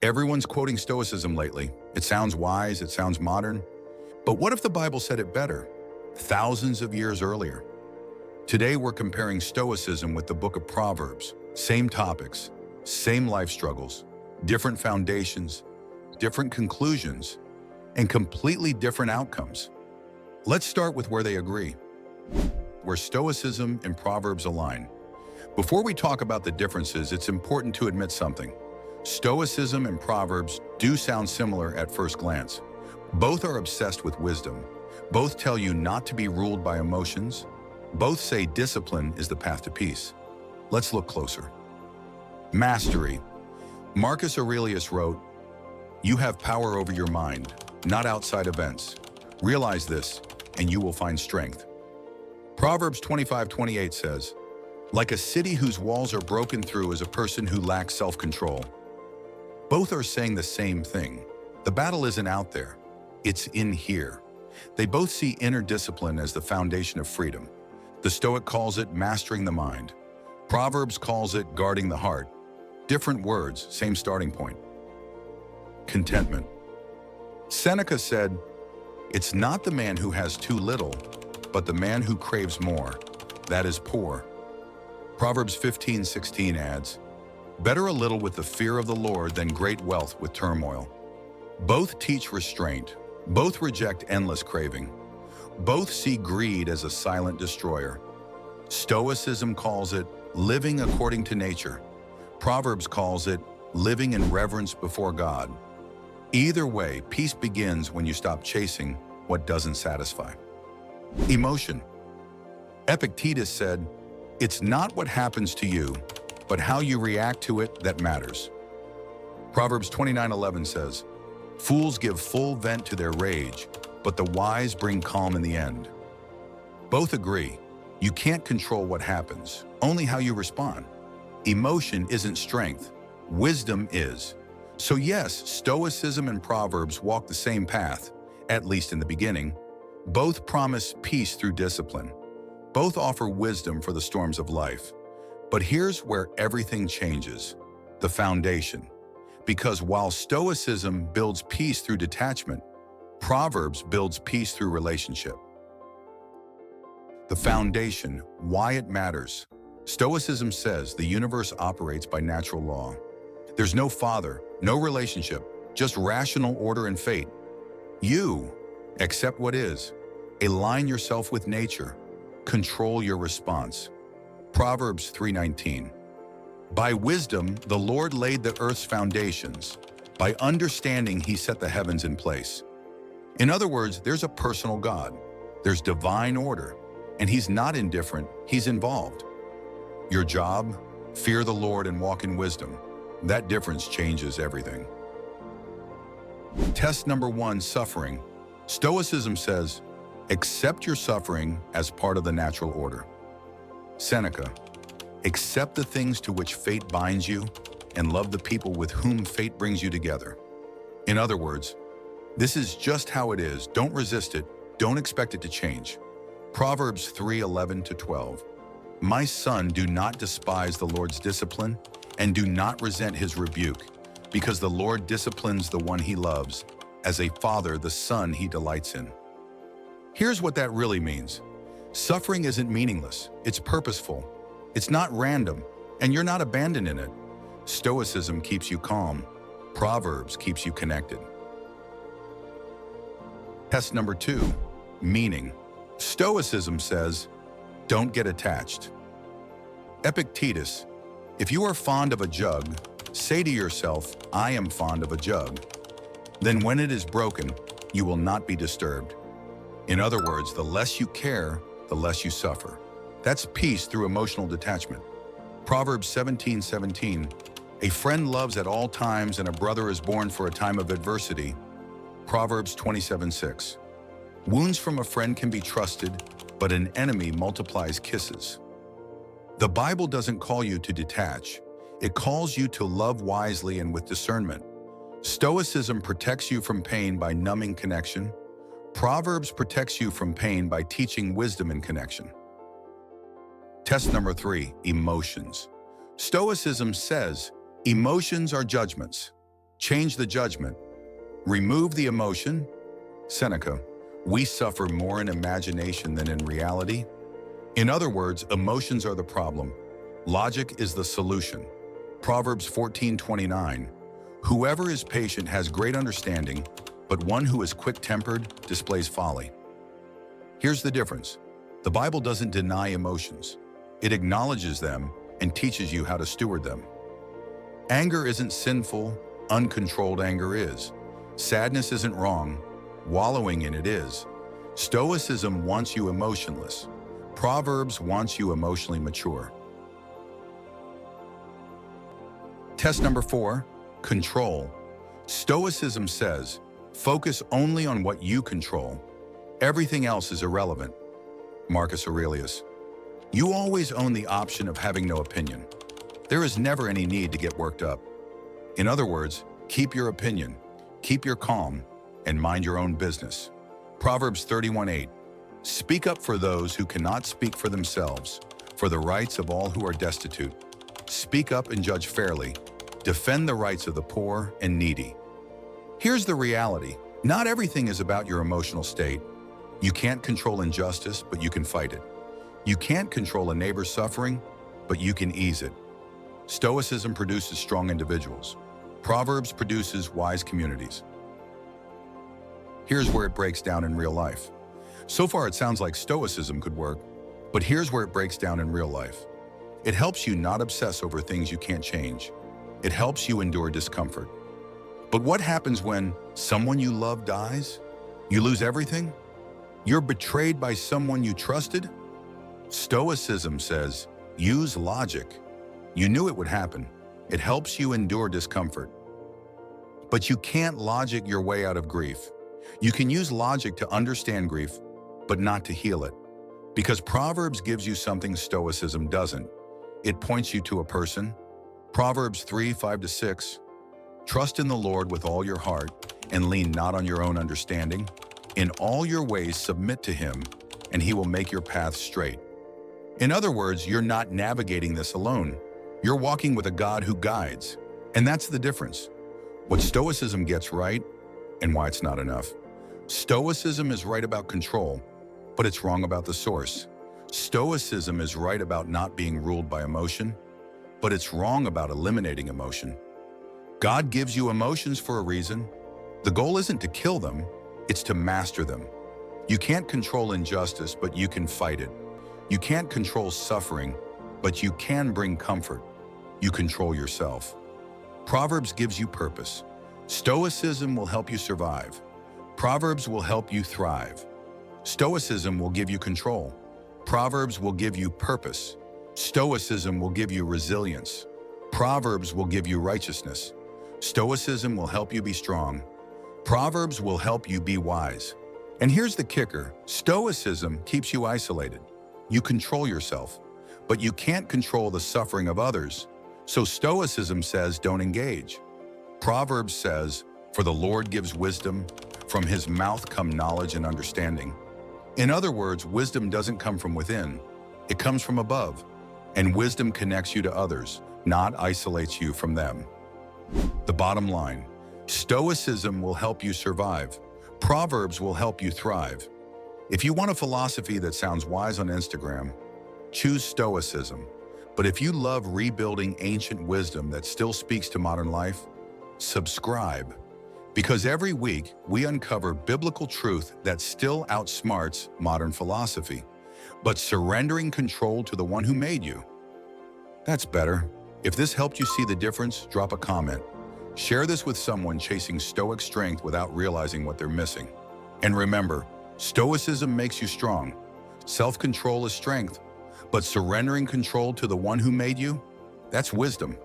Everyone's quoting Stoicism lately. It sounds wise, it sounds modern. But what if the Bible said it better? Thousands of years earlier. Today we're comparing Stoicism with the book of Proverbs. Same topics, same life struggles, different foundations, different conclusions, and completely different outcomes. Let's start with where they agree, where Stoicism and Proverbs align. Before we talk about the differences, it's important to admit something. Stoicism and Proverbs do sound similar at first glance. Both are obsessed with wisdom. Both tell you not to be ruled by emotions. Both say discipline is the path to peace. Let's look closer. Mastery. Marcus Aurelius wrote, "You have power over your mind, not outside events. Realize this, and you will find strength." Proverbs 25:28 says, "Like a city whose walls are broken through is a person who lacks self-control." Both are saying the same thing. The battle isn't out there, it's in here. They both see inner discipline as the foundation of freedom. The Stoic calls it mastering the mind. Proverbs calls it guarding the heart. Different words, same starting point. Contentment. Seneca said, "It's not the man who has too little, but the man who craves more. That is poor." Proverbs 15:16 adds, "Better a little with the fear of the Lord than great wealth with turmoil." Both teach restraint. Both reject endless craving. Both see greed as a silent destroyer. Stoicism calls it living according to nature. Proverbs calls it living in reverence before God. Either way, peace begins when you stop chasing what doesn't satisfy. Emotion. Epictetus said, "It's not what happens to you, but how you react to it that matters." Proverbs 29:11 says, "Fools give full vent to their rage, but the wise bring calm in the end." Both agree. You can't control what happens, only how you respond. Emotion isn't strength, wisdom is. So yes, Stoicism and Proverbs walk the same path, at least in the beginning. Both promise peace through discipline. Both offer wisdom for the storms of life. But here's where everything changes, the foundation. Because while Stoicism builds peace through detachment, Proverbs builds peace through relationship. The foundation, why it matters. Stoicism says the universe operates by natural law. There's no father, no relationship, just rational order and fate. You accept what is, align yourself with nature, control your response. Proverbs 3:19. "By wisdom the Lord laid the earth's foundations. By understanding he set the heavens in place." In other words, there's a personal God. There's divine order. And he's not indifferent, he's involved. Your job? Fear the Lord and walk in wisdom. That difference changes everything. Test number 1, suffering. Stoicism says, accept your suffering as part of the natural order. Seneca, accept the things to which fate binds you and love the people with whom fate brings you together. In other words, this is just how it is. Don't resist it. Don't expect it to change. Proverbs 3:11-12. "My son, do not despise the Lord's discipline and do not resent his rebuke, because the Lord disciplines the one he loves, as a father the son he delights in." Here's what that really means. Suffering isn't meaningless, it's purposeful. It's not random, and you're not abandoned in it. Stoicism keeps you calm. Proverbs keeps you connected. Test number 2, meaning. Stoicism says, don't get attached. Epictetus, if you are fond of a jug, say to yourself, "I am fond of a jug." Then when it is broken, you will not be disturbed. In other words, the less you care, the less you suffer. That's peace through emotional detachment. Proverbs 17:17, "A friend loves at all times and a brother is born for a time of adversity." Proverbs 27:6, "Wounds from a friend can be trusted, but an enemy multiplies kisses." The Bible doesn't call you to detach. It calls you to love wisely and with discernment. Stoicism protects you from pain by numbing connection. Proverbs protects you from pain by teaching wisdom and connection. Test number 3, emotions. Stoicism says emotions are judgments. Change the judgment. Remove the emotion. Seneca, we suffer more in imagination than in reality. In other words, emotions are the problem. Logic is the solution. Proverbs 14:29, whoever is patient has great understanding, but one who is quick-tempered displays folly. Here's the difference. The Bible doesn't deny emotions. It acknowledges them and teaches you how to steward them. Anger isn't sinful, uncontrolled anger is. Sadness isn't wrong, wallowing in it is. Stoicism wants you emotionless. Proverbs wants you emotionally mature. Test number 4, control. Stoicism says, focus only on what you control. Everything else is irrelevant. Marcus Aurelius. You always own the option of having no opinion. There is never any need to get worked up. In other words, keep your opinion, keep your calm, and mind your own business. Proverbs 31:8. Speak up for those who cannot speak for themselves, for the rights of all who are destitute. Speak up and judge fairly. Defend the rights of the poor and needy. Here's the reality. Not everything is about your emotional state. You can't control injustice, but you can fight it. You can't control a neighbor's suffering, but you can ease it. Stoicism produces strong individuals. Proverbs produces wise communities. Here's where it breaks down in real life. So far, it sounds like Stoicism could work, but here's where it breaks down in real life. It helps you not obsess over things you can't change. It helps you endure discomfort. But what happens when someone you love dies? You lose everything? You're betrayed by someone you trusted? Stoicism says, use logic. You knew it would happen. It helps you endure discomfort. But you can't logic your way out of grief. You can use logic to understand grief, but not to heal it. Because Proverbs gives you something Stoicism doesn't. It points you to a person. Proverbs 3:5-6. Trust in the Lord with all your heart and lean not on your own understanding. In all your ways submit to him, and he will make your path straight. In other words, you're not navigating this alone. You're walking with a God who guides. And that's the difference. What Stoicism gets right and why it's not enough. Stoicism is right about control, but it's wrong about the source. Stoicism is right about not being ruled by emotion, but it's wrong about eliminating emotion. God gives you emotions for a reason. The goal isn't to kill them, it's to master them. You can't control injustice, but you can fight it. You can't control suffering, but you can bring comfort. You control yourself. Proverbs gives you purpose. Stoicism will help you survive. Proverbs will help you thrive. Stoicism will give you control. Proverbs will give you purpose. Stoicism will give you resilience. Proverbs will give you righteousness. Stoicism will help you be strong. Proverbs will help you be wise. And here's the kicker. Stoicism keeps you isolated. You control yourself, but you can't control the suffering of others. So Stoicism says don't engage. Proverbs says, for the Lord gives wisdom, from his mouth come knowledge and understanding. In other words, wisdom doesn't come from within, it comes from above. And wisdom connects you to others, not isolates you from them. The bottom line, Stoicism will help you survive. Proverbs will help you thrive. If you want a philosophy that sounds wise on Instagram, choose Stoicism. But if you love rebuilding ancient wisdom that still speaks to modern life, subscribe. Because every week, we uncover biblical truth that still outsmarts modern philosophy, but surrendering control to the one who made you. That's better. If this helped you see the difference, drop a comment. Share this with someone chasing stoic strength without realizing what they're missing. And remember, Stoicism makes you strong. Self-control is strength, but surrendering control to the one who made you, that's wisdom.